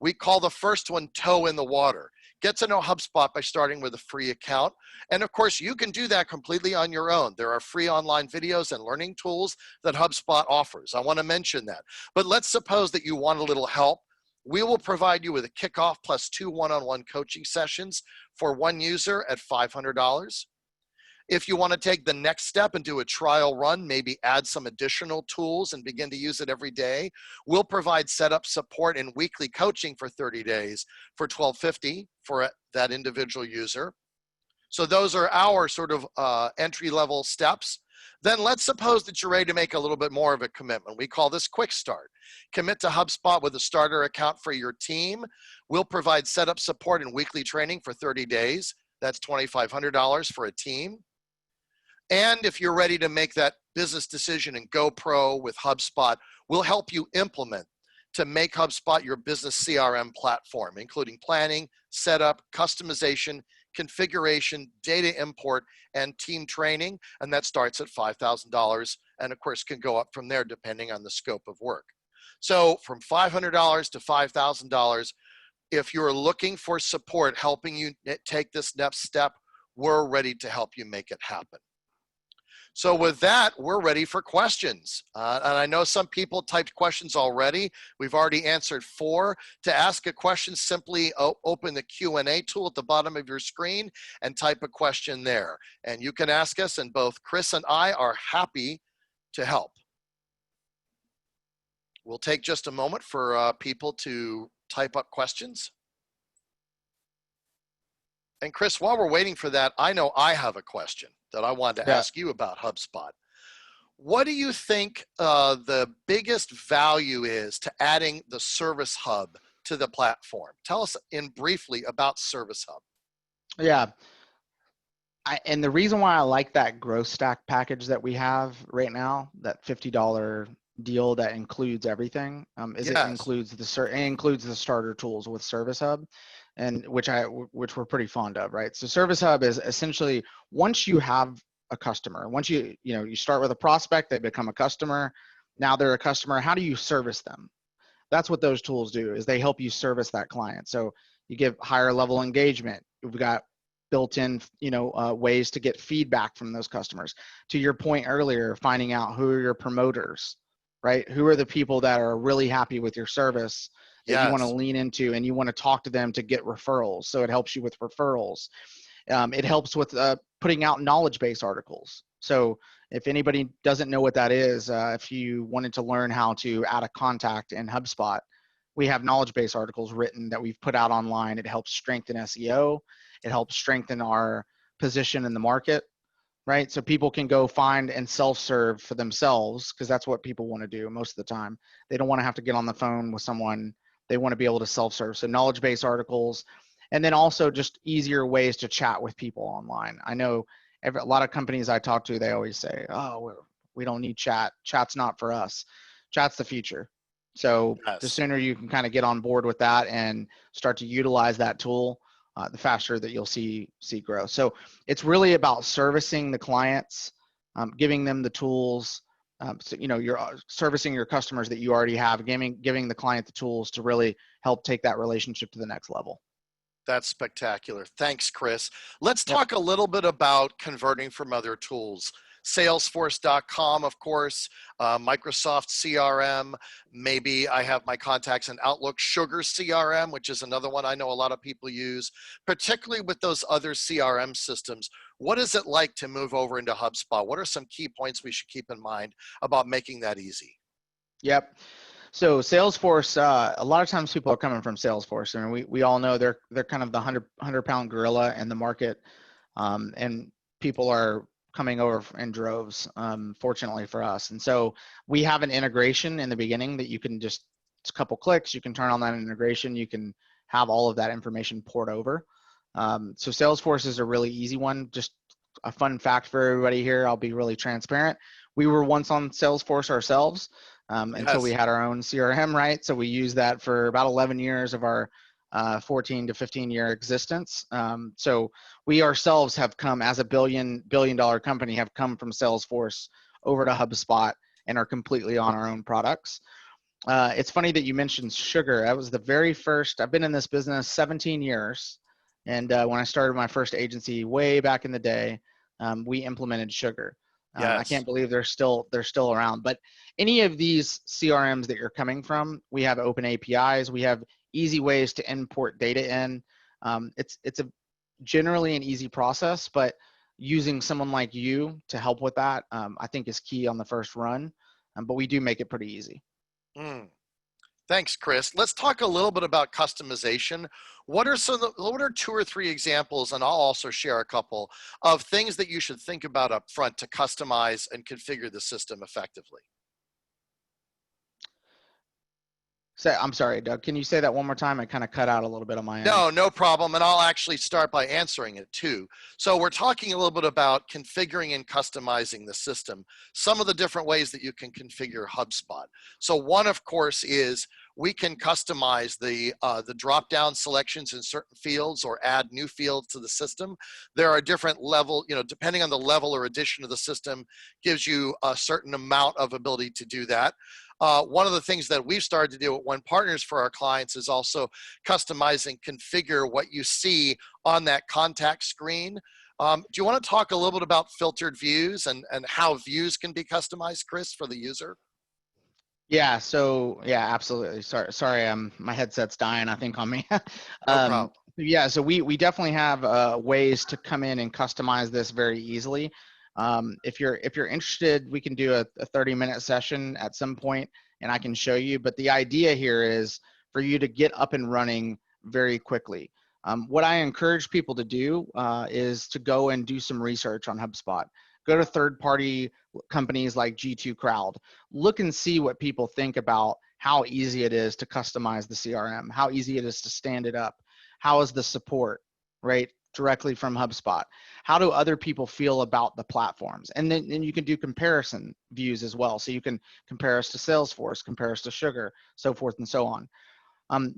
We call the first one Toe in the Water. Get to know HubSpot by starting with a free account. And of course, you can do that completely on your own. There are free online videos and learning tools that HubSpot offers. I want to mention that. But let's suppose that you want a little help. We will provide you with a kickoff plus 2 one-on-one coaching sessions for 1 user at $500. If you want to take the next step and do a trial run, maybe add some additional tools and begin to use it every day, we'll provide setup support and weekly coaching for 30 days for $1,250 for that individual user. So those are our sort of entry-level steps. Then let's suppose that you're ready to make a little bit more of a commitment. We call this Quick Start. Commit to HubSpot with a starter account for your team. We'll provide setup support and weekly training for 30 days. That's $2,500 for a team. And if you're ready to make that business decision and go pro with HubSpot, we'll help you implement to make HubSpot your business CRM platform, including planning, setup, customization, configuration, data import, and team training. And that starts at $5,000 and of course can go up from there depending on the scope of work. So from $500 to $5,000, if you're looking for support helping you take this next step, we're ready to help you make it happen. So with that, we're ready for questions. And I know some people typed questions already. We've already answered 4. To ask a question, simply open the Q&A tool at the bottom of your screen and type a question there. And you can ask us, and both Chris and I are happy to help. We'll take just a moment for people to type up questions. And Chris, while we're waiting for that, I know I have a question that I wanted to ask you about HubSpot. What do you think the biggest value is to adding the Service Hub to the platform? Tell us briefly about Service Hub. Yeah. And the reason why I like that growth stack package that we have right now, that $50 deal that includes everything, is yes. It includes the starter tools with Service Hub, and which we're pretty fond of, right? So Service Hub is essentially once you have a customer, once you start with a prospect, they become a customer, now they're a customer. How do you service them? That's what those tools do, is they help you service that client. So you give higher level engagement. We've got built-in, ways to get feedback from those customers. To your point earlier, finding out who are your promoters, right? Who are the people that are really happy with your service that you want to lean into, and you want to talk to them to get referrals. So it helps you with referrals. It helps with putting out knowledge base articles. So if anybody doesn't know what that is, if you wanted to learn how to add a contact in HubSpot, we have knowledge base articles written that we've put out online. It helps strengthen SEO. It helps strengthen our position in the market, right? So people can go find and self-serve for themselves, because that's what people want to do most of the time. They don't want to have to get on the phone with someone. They want to be able to self-serve. So knowledge base articles, and then also just easier ways to chat with people online. I know a lot of companies I talk to, they always say, oh, we don't need chat. Chat's not for us. Chat's the future. So the Yes. sooner you can kind of get on board with that and start to utilize that tool, the faster that you'll see growth. So it's really about servicing the clients, giving them the tools. So, you know, you're servicing your customers that you already have, giving the client the tools to really help take that relationship to the next level. That's spectacular. Thanks, Chris. Let's Yep. talk a little bit about converting from other tools. Salesforce.com, of course, Microsoft CRM. Maybe I have my contacts in Outlook. Sugar CRM, which is another one I know a lot of people use, particularly with those other CRM systems. What is it like to move over into HubSpot? What are some key points we should keep in mind about making that easy? Yep. So Salesforce, a lot of times people are coming from Salesforce, and we all know they're kind of the 100-pound gorilla in the market, and people are coming over in droves, fortunately for us. And so we have an integration in the beginning that you can just, it's a couple clicks, you can turn on that integration, you can have all of that information poured over. So Salesforce is a really easy one. Just a fun fact for everybody here, I'll be really transparent. We were once on Salesforce ourselves, until we Yes. had our own CRM, right? So we used that for about 11 years of our 14 to 15-year existence. So we ourselves have come, as a billion-dollar company, have come from Salesforce over to HubSpot and are completely on our own products. It's funny that you mentioned Sugar. That was the very first. I've been in this business 17 years, and when I started my first agency way back in the day, we implemented Sugar. I Yes. can't believe they're still around. But any of these CRMs that you're coming from, we have open APIs. We have easy ways to import data in. It's a generally an easy process, but using someone like you to help with that, I think is key on the first run. But we do make it pretty easy. Mm. Thanks, Chris. Let's talk a little bit about customization. What are two or three examples, and I'll also share a couple of things that you should think about up front to customize and configure the system effectively? I'm sorry, Doug. Can you say that one more time? I kind of cut out a little bit on my end. No, no problem. And I'll actually start by answering it too. So we're talking a little bit about configuring and customizing the system, some of the different ways that you can configure HubSpot. So one, of course, is we can customize the drop-down selections in certain fields or add new fields to the system. There are different level, depending on the level or addition of the system, gives you a certain amount of ability to do that. One of the things that we've started to do at One Partners for our clients is also customize and configure what you see on that contact screen. Do you want to talk a little bit about filtered views and how views can be customized, Chris, for the user? Yeah. So yeah, absolutely. Sorry. My headset's dying, I think, on me. No problem. Yeah. So we definitely have ways to come in and customize this very easily. If you're interested, we can do a 30-minute session at some point, and I can show you. But the idea here is for you to get up and running very quickly. What I encourage people to do is to go and do some research on HubSpot. Go to third-party companies like G2 Crowd. Look and see what people think about how easy it is to customize the CRM, how easy it is to stand it up. How is the support, right? Directly from HubSpot. How do other people feel about the platforms? And then you can do comparison views as well. So you can compare us to Salesforce, compare us to Sugar, so forth and so on.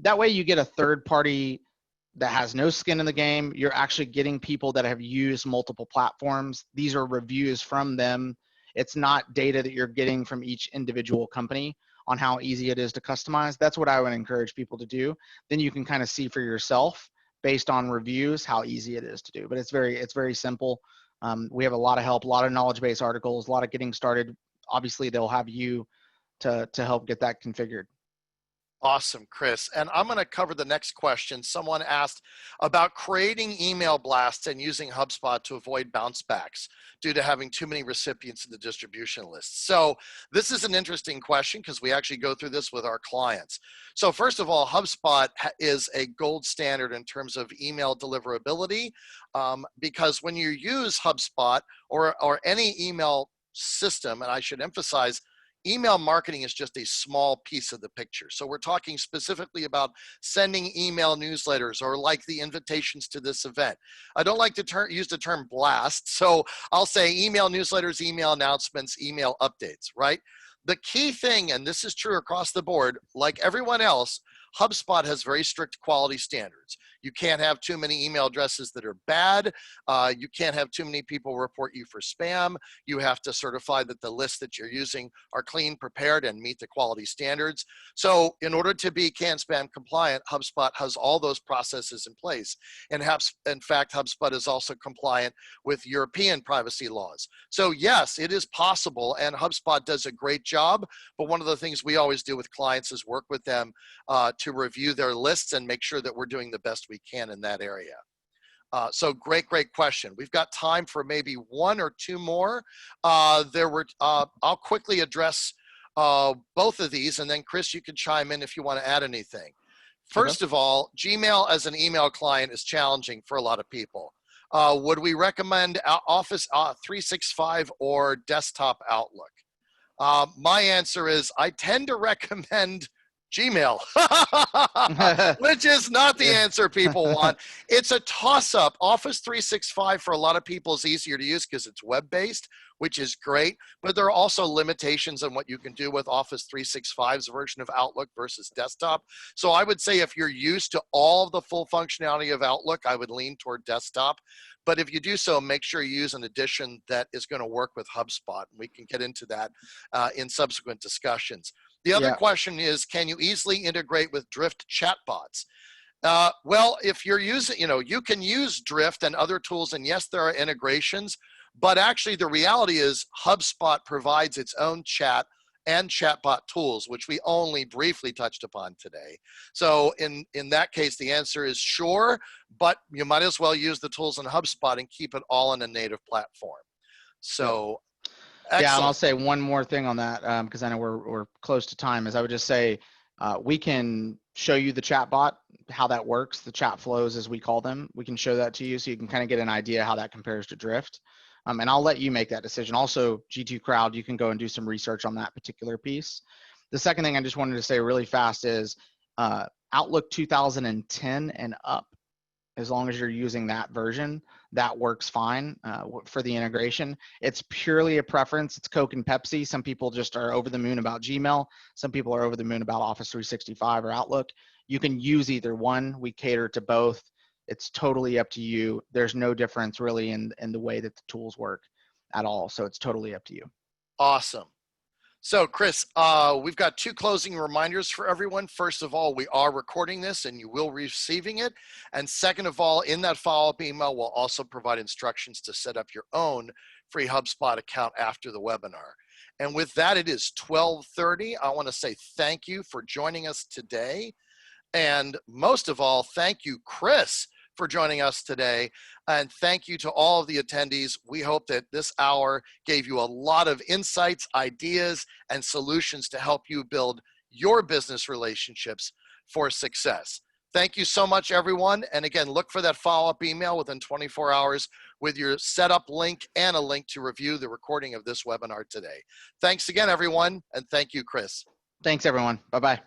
That way you get a third party that has no skin in the game. You're actually getting people that have used multiple platforms. These are reviews from them. It's not data that you're getting from each individual company on how easy it is to customize. That's what I would encourage people to do. Then you can kind of see for yourself based on reviews how easy it is to do. But it's very simple. We have a lot of help, a lot of knowledge base articles, a lot of getting started. Obviously, they'll have you to help get that configured. Awesome, Chris. And I'm going to cover the next question. Someone asked about creating email blasts and using HubSpot to avoid bounce backs due to having too many recipients in the distribution list. So this is an interesting question because we actually go through this with our clients. So first of all, HubSpot is a gold standard in terms of email deliverability, because when you use HubSpot or any email system, and I should emphasize, email marketing is just a small piece of the picture. So we're talking specifically about sending email newsletters or like the invitations to this event. I don't like to use the term blast, so I'll say email newsletters, email announcements, email updates, right? The key thing, and this is true across the board, like everyone else, HubSpot has very strict quality standards. You can't have too many email addresses that are bad. You can't have too many people report you for spam. You have to certify that the lists that you're using are clean, prepared, and meet the quality standards. So in order to be CAN spam compliant, HubSpot has all those processes in place. And in fact, HubSpot is also compliant with European privacy laws. So yes, it is possible, and HubSpot does a great job. But one of the things we always do with clients is work with them to review their lists and make sure that we're doing the best we can in that area. So great question. We've got time for maybe one or two more. I'll quickly address both of these, and then Chris, you can chime in if you want to add anything. First of all, Gmail as an email client is challenging for a lot of people. Would we recommend Office 365 or desktop Outlook? My answer is I tend to recommend Gmail, which is not the answer people want. It's a toss-up. Office 365 for a lot of people is easier to use because it's web-based, which is great, but there are also limitations on what you can do with Office 365's version of Outlook versus desktop. So I would say if you're used to all of the full functionality of Outlook, I would lean toward desktop. But if you do so, make sure you use an edition that is going to work with HubSpot. We can get into that in subsequent discussions. The other question is, can you easily integrate with Drift chatbots? Well, if you're using, you can use Drift and other tools, and yes, there are integrations, but actually the reality is HubSpot provides its own chat and chatbot tools, which we only briefly touched upon today. So in that case, the answer is sure, but you might as well use the tools in HubSpot and keep it all in a native platform. So excellent. Yeah, and I'll say one more thing on that, because I know we're close to time, is I would just say we can show you the chatbot, how that works, the chat flows as we call them. We can show that to you so you can kind of get an idea how that compares to Drift. And I'll let you make that decision. Also, G2 Crowd, you can go and do some research on that particular piece. The second thing I just wanted to say really fast is Outlook 2010 and up. As long as you're using that version, that works fine for the integration. It's purely a preference. It's Coke and Pepsi. Some people just are over the moon about Gmail. Some people are over the moon about Office 365 or Outlook. You can use either one. We cater to both. It's totally up to you. There's no difference really in the way that the tools work at all. So it's totally up to you. Awesome. So Chris, we've got two closing reminders for everyone. First of all, we are recording this and you will be receiving it. And second of all, in that follow-up email, we'll also provide instructions to set up your own free HubSpot account after the webinar. And with that, it is 12:30. I want to say thank you for joining us today. And most of all, thank you, Chris, for joining us today. And thank you to all of the attendees. We hope that this hour gave you a lot of insights, ideas, and solutions to help you build your business relationships for success. Thank you so much, everyone. And again, look for that follow-up email within 24 hours with your setup link and a link to review the recording of this webinar today. Thanks again, everyone. And thank you, Chris. Thanks, everyone. Bye-bye.